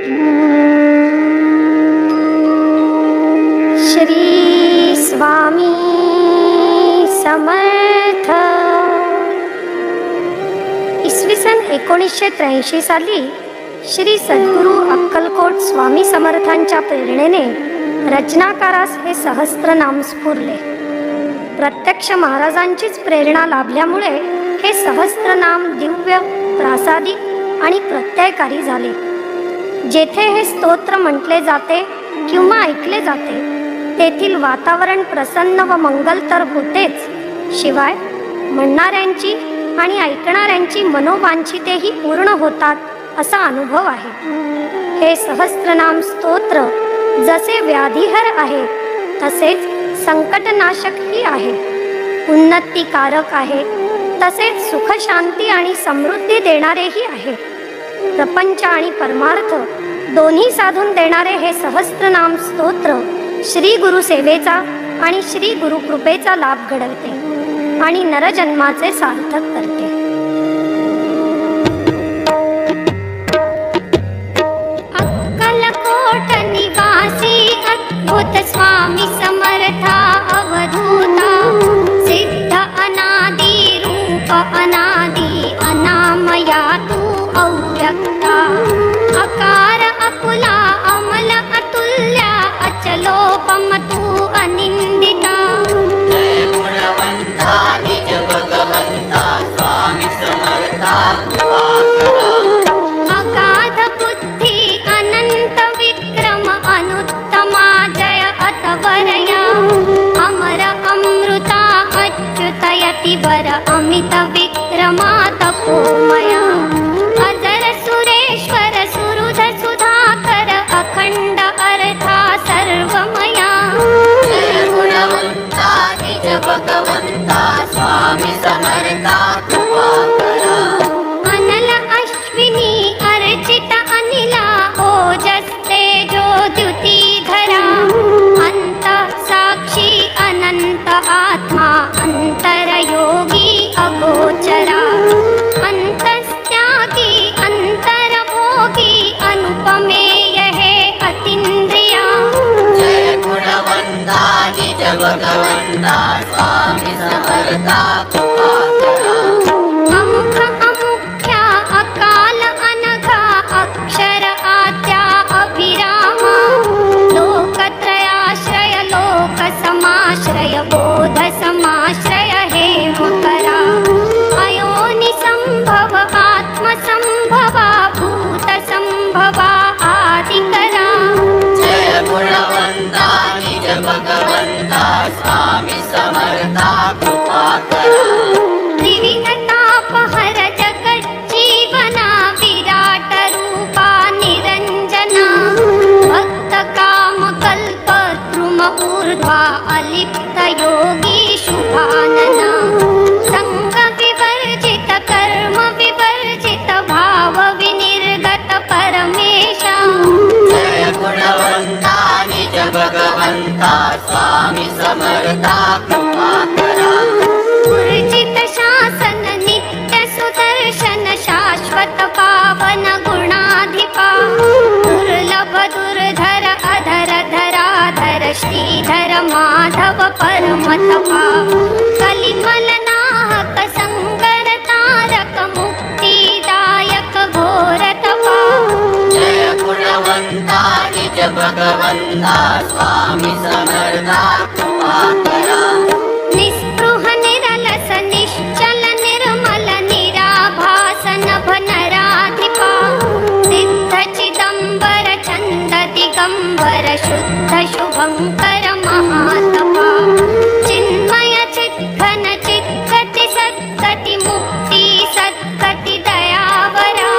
श्री स्वामी समर्थ. इसवी सन 1983 साली श्री सद्गुरू अक्कलकोट स्वामी समर्थांच्या प्रेरणेने रचनाकारास हे सहस्त्रनाम स्फुरले. प्रत्यक्ष महाराजांचीच प्रेरणा लाभल्यामुळे हे सहस्त्रनाम दिव्य, प्रासादिक आणि प्रत्ययकारी झाले. जेथे हे स्तोत्र म्हटले जाते किंवा ऐकले जाते तेथील वातावरण प्रसन्न व मंगल तर होतेच, शिवाय म्हणणाऱ्यांची आणि ऐकणाऱ्यांची मनोवांछितेही पूर्ण होतात असा अनुभव आहे. हे सहस्त्रनाम स्तोत्र जसे व्याधिहर आहे तसेच संकटनाशकही आहे, उन्नतीकारक आहे, तसेच सुख, शांती आणि समृद्धी देणारेही आहे. प्रपंच आणि परमार्थ दोन्ही साधून देणारे हे सहस्त्रनाम स्तोत्र श्री गुरु सेवेचा आणि श्री गुरु कृपेचा लाभ घडवते आणि नरजन्माचे सार्थक करते. अक्कलकोट निवासी अद्भुत स्वामी समर्था अवधूता, सिद्ध अनादि रूप अनादि अनामया तू अव्यक्ता, अकार अकुला अमल अतुल्या अचलोपम तू अनिंदिता. जय गुणवंता निज भगवंता स्वामी समर्था अगाध बुद्धी अनंत विक्रम अनुत्तमा जय अतवरया, अमर अमृता अच्युत यतिवर अमित विक्रमा तपोमया, अजर सुरेश्वर सुहृद सुधाकर अखंड अर्था सर्वमया. जय गुणवंता निज भगवंता स्वामी समर्था कृपा करा. अनल अश्विनी अर्चित अनिला ओजस तेजो द्युतिधरा, अंत साक्षी अनंत आत्मा अंतरयोगी अगोचरा, अंतस्त्यागी अंतरभोगी अनुपमेय हे अतींद्रिया. जय गुणवंता निज भगवंता स्वामी समर्था कृपा करा. अमुख अमुख्या अकाल अनघा अक्षर आद्या अभिरामा, लोकत्रयाश्रय लोक समाश्रय बोध समाश्रय हे मकरा, अयोनि संभव आत्म संभवा भूत संभवा आदिकरा. जय गुणवंता निज भगवंता स्वामी समर्था कृपा करा. त्रिविध तापहर जगज्जीवना विराट रूपा निरंजना, भक्त काम कल्प द्रुम ऊर्ध्वा अलिप्त योगी शुभानना, संग विवर्जित कर्म विवर्जित भाव विनिर्गत परमेशा. जय गुणवंता निज भगवंता स्वामी समर्था कृपा करा. ऊर्जित शासन नित्य सुदर्शन शाश्वत पावन गुणाधिपा, दुर्लभ दुर्धर अधर धराधर श्रीधर माधव परमतपा, कलिमल नाहक संगर तारक मुक्तिदायक घोरतपा. जय गुणवंता निज भगवंता स्वामी समर्था कृपा करा. निस्पृह निरलस निश्चल निर्मल निराभास नभ नराधिपा, सिद्ध चिदंबर चंद दिगंबर शुद्ध शुभंकर महातपा, चिन्मय चिद्घन चिद्गति सद्गति मुक्ति सद्गति दयावरा.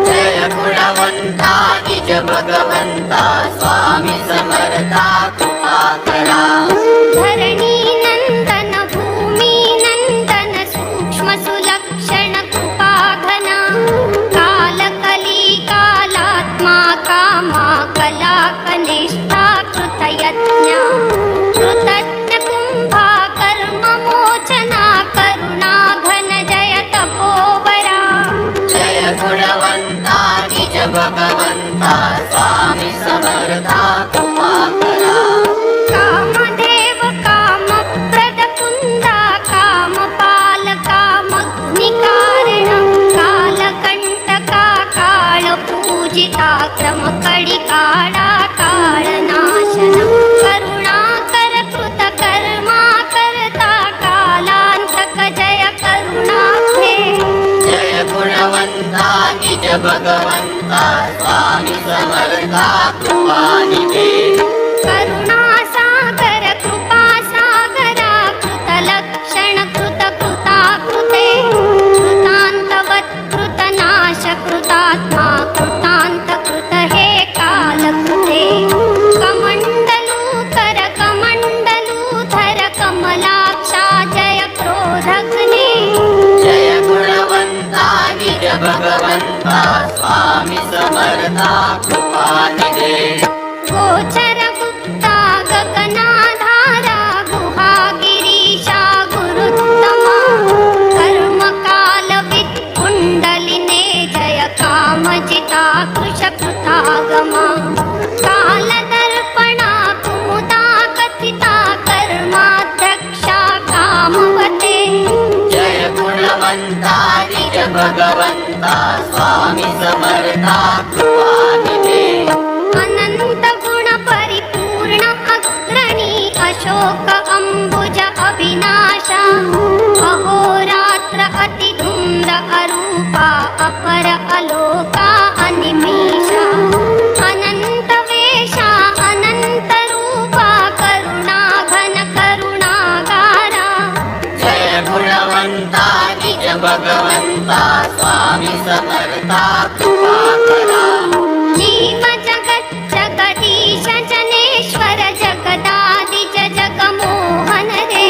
जय गुणवंता निज भगवंता स्वामी समर्था कृपा करा. धरणी नंदन भूमि नंदन सूक्ष्म सुलक्षण कृपाघना, काल कली कालात्मा कामा कला कनिष्ठा कृतयज्ञा, कृतज्ञ कुंभा कर्म मोचना करुणा घन जय तपोवरा. जय गुणवंता निज भगवंता भगवंता स्वामी समर्था कृपा करा कामदेव कामप्रद कुंदा कामपाल कामग्निकारण कालकंटका काळपूजिता क्रमकडिकाळा काळनाशन करुणाकर कृत कर्मा करता कालांतक जय करुणाब्धे जय गुणवंता निज भगवंता स्वामी समर्था कृपानिधे करुणासागर कृपासागरा कृतलक्षण कृतकृताकृते कृतान्तवत् कृतनाश कृतात्मा कृतान्तकृत हे कालकृते कमण्डलूकर कमण्डलूधर कमलाक्षा जय क्रोधग्ने जय गुणवंता निज भगवंता स्वामी समर्था कृपानिधे गोचर गुप्ता गगनाधारा गुहागिरीशा गुरुत्तमा कर्मकालवित् कुण्डलिने जय कामजिता कृशकृतागमा कालदर्पणा कुमुदा कथिता कर्माध्यक्षा कामवते जय गुणवंता निज भगवंता स्वामी समर्था कृपानिधे अनंत गुण परिपूर्ण अग्रणी अशोक अंबुज अविनाशा अहोरात्र अति धूम्र अरूपा अपर अलोका अनिमेषा अनंत वेशा अनंत रूपा करुणा घन करुणागारा जय गुणवंता निज भगवंता स्वामी समर्था कृपा करा जीव जगत जगदीश जनेश्वर जगदादिज जगमोहन रे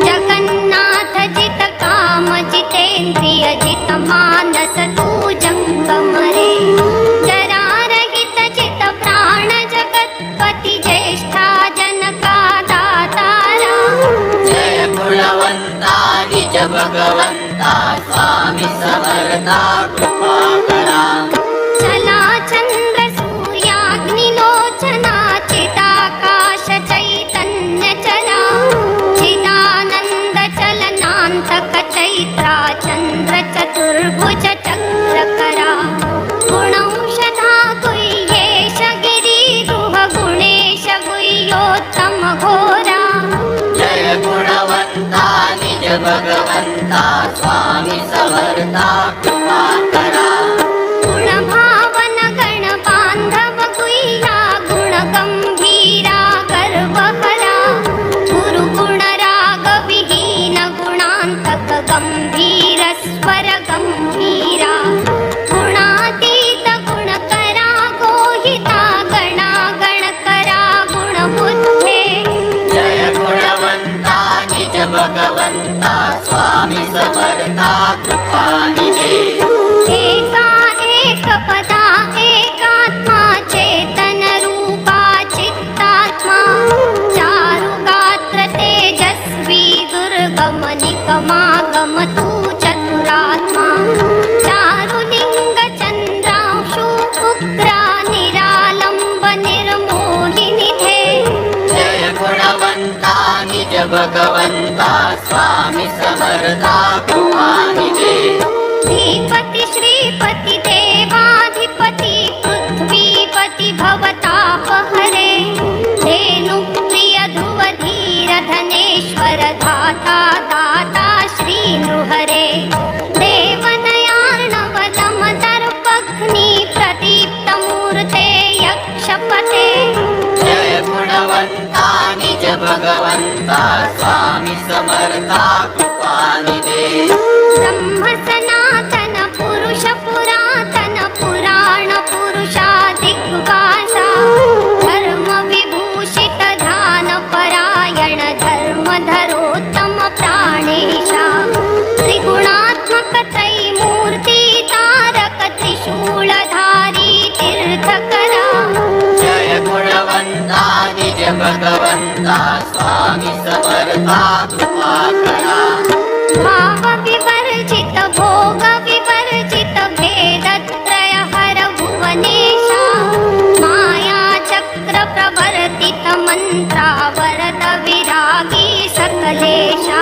जगन्नाथ जित काम जितेन्द्रिय जित मानस तू जंगम रे जरारहित जित प्राण जगत्पति ज्येष्ठा जनका दातारा जय गुणवंता निज भगवंता स्वामी समर्था कृपा करा चला चंद्र सूर्याग्निलोचना चिदाकाश चैतन्य चला चिदानंद चलनान्तक चैत्रा चंद्र चतुर्भुज चक्रकरा गुणौषधा गुह्येश गिरिरुह गुणेश गुह्योत्तम घोरा जय गुणवंता निज भगवंता स्वामी समर्था कृपा करा गुणभावन गण बांधव गुह्या गुण गंभीरा गर्वहरा गुरु गुण राग विहीन गुणांतक गंभीर स्वर गंभीरा गुणातीत गुणकरा गोहिता गणा गणकरा गुणबुद्धे जय गुणवंता निज भगवंता स्वामी समर्था कृपानिधे एका एक पदा एकात्मा चेतन रूपा चित्तात्मा चारु गात्र तेजस्वी दुर्गम निगमागम तू चतुरात्मा चारुलिंग चंद्रांशु उग्रा निरालंब निर्मोहिनिधे जय गुणवंता निज भगवंता स्वामी समर्था कृपानिधे धीपति श्रीपति देवाधिपति पृथ्वीपति भवतापहरे धेनुप्रिय ध्रुव धीर धनेश्वर धाता दाता श्री नृहरे देवनयार्णव दमदर्पघ्नि प्रदीप्त मूर्ते यक्षपते जय गुणवंता निज भगवंता स्वामी समर्था कृपानिधे ब्रह्म सनातन पुरुष पुरातन पुराण पुरुषा दिग्वासा धर्म विभूषित ध्यान परायण धर्मधरोत्तम प्राणेशा त्रिगुणात्मक त्रैमूर्ति तारक त्रिशूलधारी तीर्थकरा जय गुणवंता निज भगवंता स्वामी समर्था कृपा करा भाव विवर्जित भोग विवर्जित भेदत्रय हर भुवनेशा सकलेशा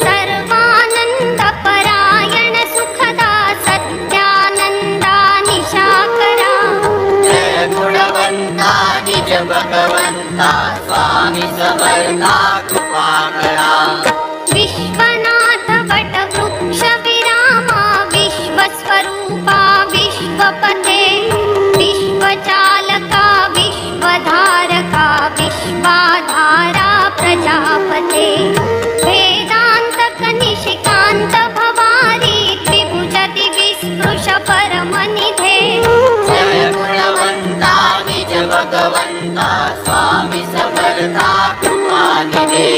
सर्वानन्दपरायण सुखदा सत्यानन्दा निशाकरा जय गुणवंता निज भगवंता स्वामी समर्था कृपाकरा विश्वनाथ वटवृक्ष विरामा विश्वस्वरूपा विश्वपते विश्वचालका विश्वधारका विश्वाधारा प्रजापते वेदांत कनिशिकांत भवारी त्रिभुजति विस्पृश परमनिधे जय गुणवंता निज भगवंता स्वामी समर्था कृपानिधे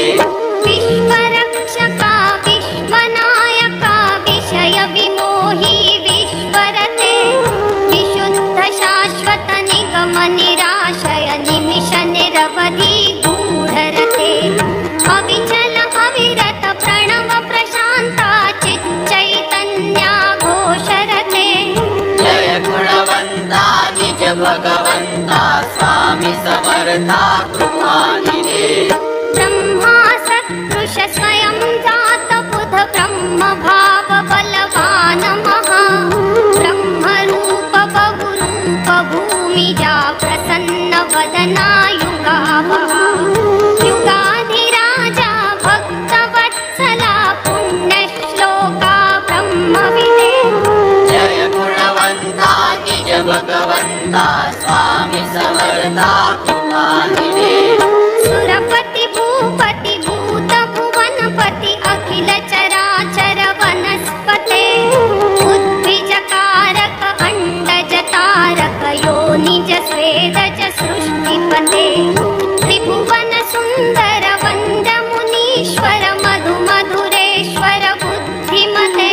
विश्वरक्षका विश्वनायका विषय विमोही विश्वरते विशुद्ध शाश्वत निगम निराशय निमिष निरवधि गूढरते अविचल अविरत प्रणव प्रशांता चिच्चैतन्या घोषरते जय गुणवंता निज भगवंता स्वामी समर्था कृपानिधे ब्रह्मा सत्पुरुष स्वयं जात बुध ब्रह्म भाव बलवान महा ब्रह्म रूप बहुरूप भूमिजा प्रसन्न वदना युगावहा युगाधिराजा भक्तवत्सला पुण्यश्लोका ब्रह्मविदे जय गुणवंता निज भगवंता स्वामी समर्था कृपानिधे सुरपति भूपति भूत भुवनपति अखिल चराचर वनस्पते उद्भिजकारक अंडज तारक योनिज स्वेदज सृष्टिपते त्रिभुवन सुंदर वंद मुनीश्वर मधु मधुरेश्वर बुद्धिमते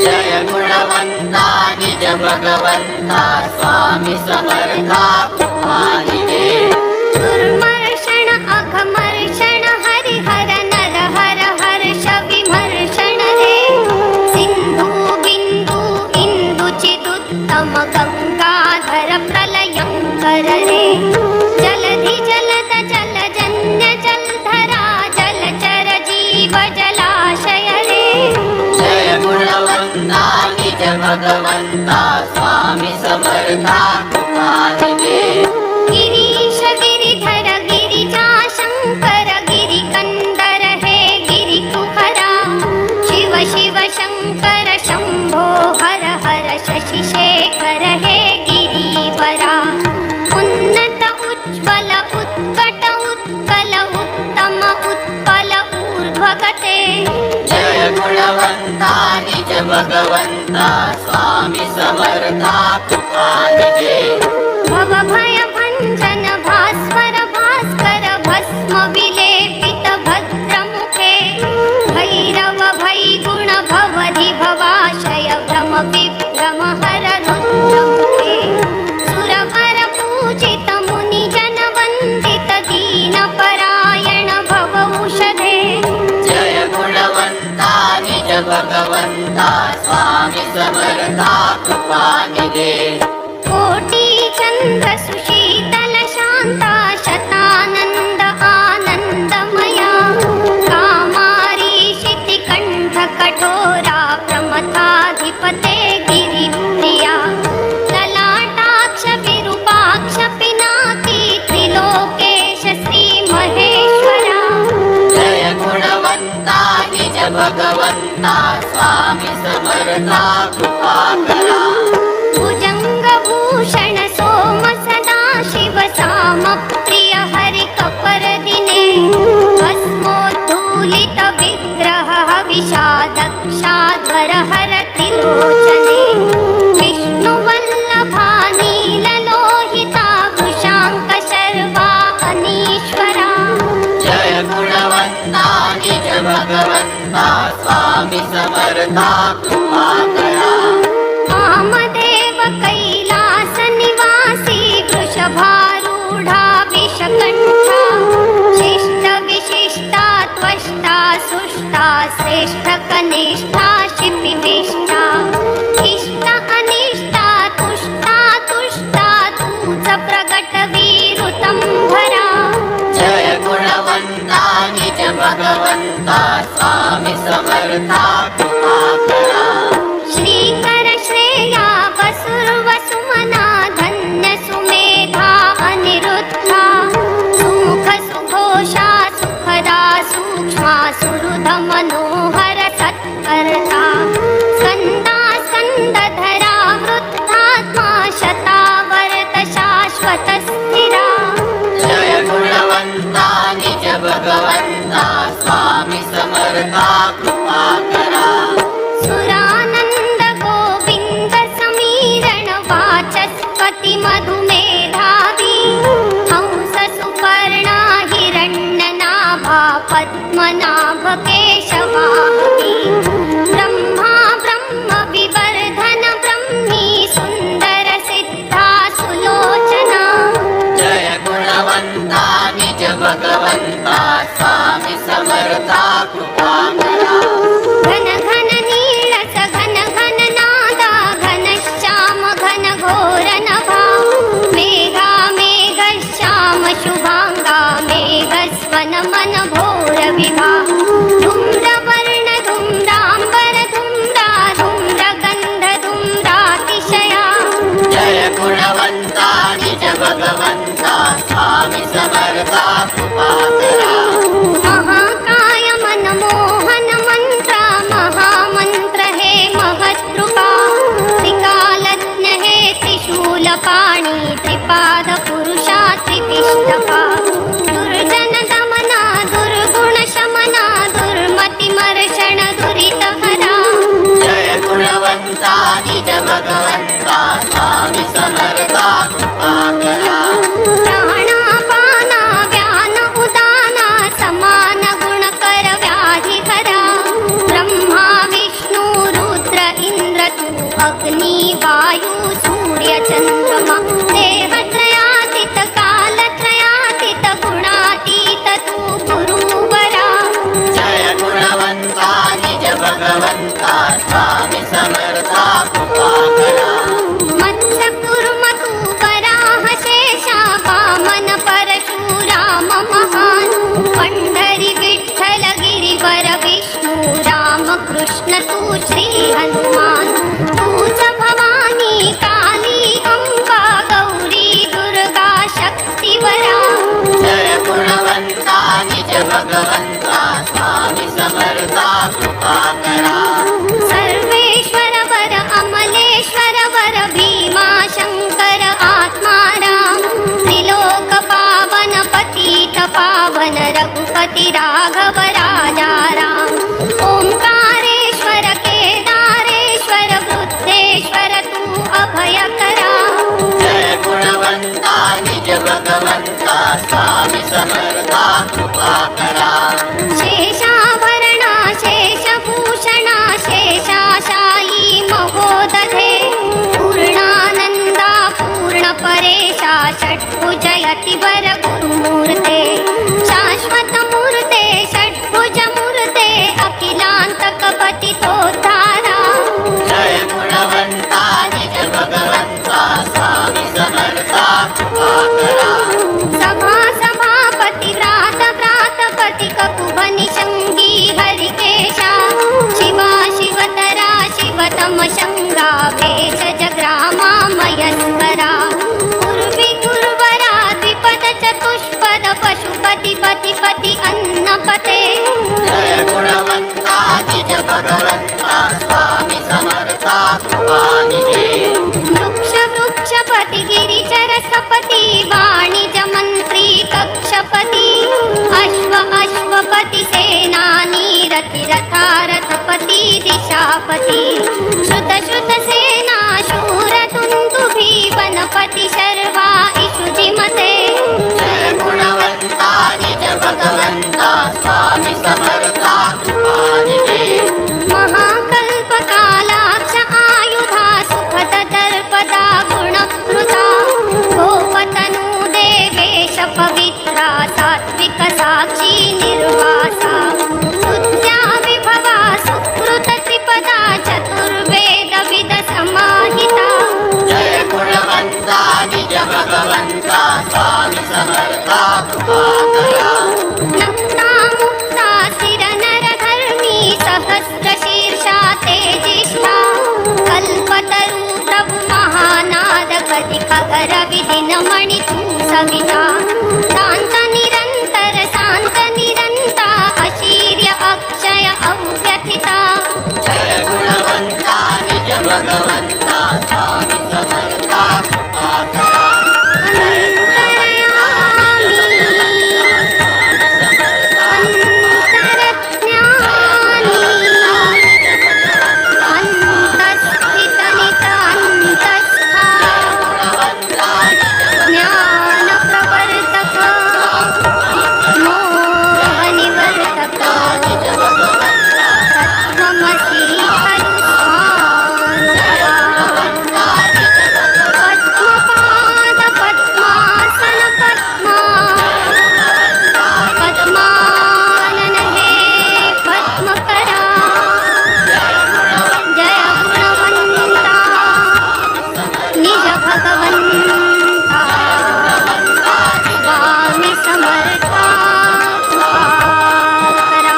जय गुणवंता निज भगवंता स्वामी समर्था कृपानिधे दुर्मर्षण अघमर्षण हरिहर नरहर हर्ष विमर्षण रे सिंधु बिंदु इंदु चिदुत्तम गंगाधर प्रलयंकर रे जलधि जलद जलजन्य जलधरा जलचर जीव जलाशय रे जय गुणवंता निज भगवंता स्वामी समर्था कृपानिधे गिरीश गिरिधर गिरिजा शंकर गिरिकंदर हे गिरिकुहरा शिव शिव शंकर शंभो हर हर शशि शेखर हे गिरीवरा उन्नत उज्ज्वल उत्कट उत्कल उत्तम उत्पल ऊर्ध्वगते जय गुणवंता निज भगवंता स्वामी समर्था कृपानिधे भव भय भंजन भास्वर भास्कर भस्म विलेपित भद्रमुखे भैरव भैगुण भवधि भवाशय भ्रम विभ्रम हर रुद्रमुखे सुरवर पूजित मुनि जन वंदित दीन परायण भव उषधे जय गुणवंता निज भगवंता स्वामी समर्था कृपानिधे कोटि चंद्र सुशीतल शांता शतानंद आनंदमया कामारी शितिकंठ कठोरा प्रमथाधिपते गिरिप्रिया ललाटाक्ष विरूपाक्ष पिनाकी त्रिलोकेश श्री महेश्वरा जय गुणवंता निज भगवंता स्वामी समर्था कृपाकरा भुजंगभूषण सोम सदा शिव साम प्रिय हरि कपर दिने भस्मोद्धूलित विग्रह विषादक्षाध्वर हर त्रिलोचने विष्णुवल्लभा नीललोहिता वृषांक शर्वा अनीश्वरा जय गुणवंता निज भगवंता स्वामी समर्था कृपाकरा वामदेव कैलास निवासी वृषभारूढा विषकण्ठा शिष्ट विशिष्टा त्वष्टा सुष्टा श्रेष्ठ कनिष्ठा शिपिविष्टा इष्ट अनिष्टा तुष्टा तुष्टा तूच प्रगट वीरुतं भरा जय गुणवंता निज भगवंता समर्था कृपा करा. श्रीकर श्रेया वसुर्वसुमना धन्य सुमेधा अनिरुद्धा सुमुख सुघोषा सुखदा सूक्ष्मा सुहृद मनोहर सत्कर्ता स्कंदा स्कंदधरा वृद्धात्मा शतावर्त शाश्वत स्थिरा. जय गुणवंता निज भगवंता स्वामी समर्था कृपा करा. सुरानंद गोविंद समीरण वाचस्पति मधुमेधावी हंस सुपर्णा हिरण्यनाभा पद्मनाभ केशवाहती ब्रह्मा ब्रह्म विवर्धन ब्रह्मी सुंदर सिद्धा सुलोचना. जय गुणवंता निज भगवंता स्वामी समर्था कृपा करा. घन घन नीरस घन घन नादा घन श्याम घन घोर नभा मेघा मेघ श्याम शुभांगा मेघ स्वन मन भोर विभा धूम्र वर्ण धूम्रांबर धूम्रा धूम्र गंध धूम्रातिशया. जय गुणवंता निज भगवंता स्वामी समर्था कृपा करा. महाकाय मनमोहन मंत्र महामंत्र हे महत्कृपा त्रिकालज्ञ हे त्रिशूलपाणि त्रिपाद पुरुषा त्रिपिष्टका दुर्जन दमना दुर्गुण शमना दुर्मतिमर्षण दुरितहरा. जय गुणवंता निज भगवंता स्वामी समर्था कृपा करा. प्राणापाना व्यान उदाना समान गुणकर व्याधिहरा ब्रह्मा विष्णु रुद्र इंद्र तू अग्नि वायु सूर्य चंद्रमा देवत्रयातीत कालत्रयातीत गुणातीत तू गुरुवरा. जय गुणवंता निज भगवंता स्वामी समर्था कृपा करा. मत्स्य कुर्म तू वराह शेषा वामन परशुराम महान पंढरी विठ्ठल गिरिवर विष्णू राम कृष्ण तू श्री हनुमान तूच भवानी काली अंबा गौरी दुर्गा शक्तिवरा. जय गुणवंता निज भगवंता स्वामी समर्था कृपा करा. सर्वेश्वर वर अमलेश्वर वर भीमा शंकर आत्मा राम त्रिलोक पावन पतित पावन रघुपति राघव राजा राम. ओंकारेश्वर केदारेश्वर वृद्धेश्वर तू अभयकरा. जय गुणवंता निज भगवंता स्वामी समर्था कृपा करा. शेषाभरणा शेषभूषणा शेषाशायी महोदधे पूर्णानंदा पूर्ण परेशा षट्भुजयति वर गुरुमूर्ते शाश्वत मूर्ते षट्भुज मूर्ते अखिलांतक पतितोद्धारा. जय गुणवंता निज भगवंता स्वामी समर्था कृपा करा. सभा सभापति व्रात व्रातपति ककुभ निशंगी हरिकेशा शिवा शिवतरा शिवतम शंगा भेषज ग्रामा मयस्करा उर्वी गुरुवरा द्विपद चतुष्पद पशुपति पति पति अन्नपते. जय गुणवंता निज भगवंता स्वामी समर्था कृपा निधे. वृक्ष वृक्षपति गिरिचर सपति वाणिज मंत्री कक्षपति अश्व अश्वपति सेनानी रति रथारथपति दिशापति श्रुत श्रुत सेना शूर तुंदुभि वनपति शर्वा इषुधिमते. जय गुणवंता निज भगवंता स्वामी समर्था कृपा निधे. महाकल्प कालाक्ष आयुधा सुखद दर्पदा गुणकृता गोपतनु देवेश पवित्रा सात्विक साक्षी निर्वासा सुत्या विभवा सुकृत त्रिपदा चतुर्वेद विद समाहिता. जय गुणवंता निज भगवंता स्वामी समर्था कृपा करा. नक्ता मुक्ता स्थिर नर धर्मी सहस्र कल्पतरू प्रभु महानाद कधी खगर विधिन मणि तू सविता शांत निरंता अशीर्य अक्षय अव्यथिता जय गुणवंता निज भगवंता स्वामी समर्था कृपा करा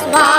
स्वामी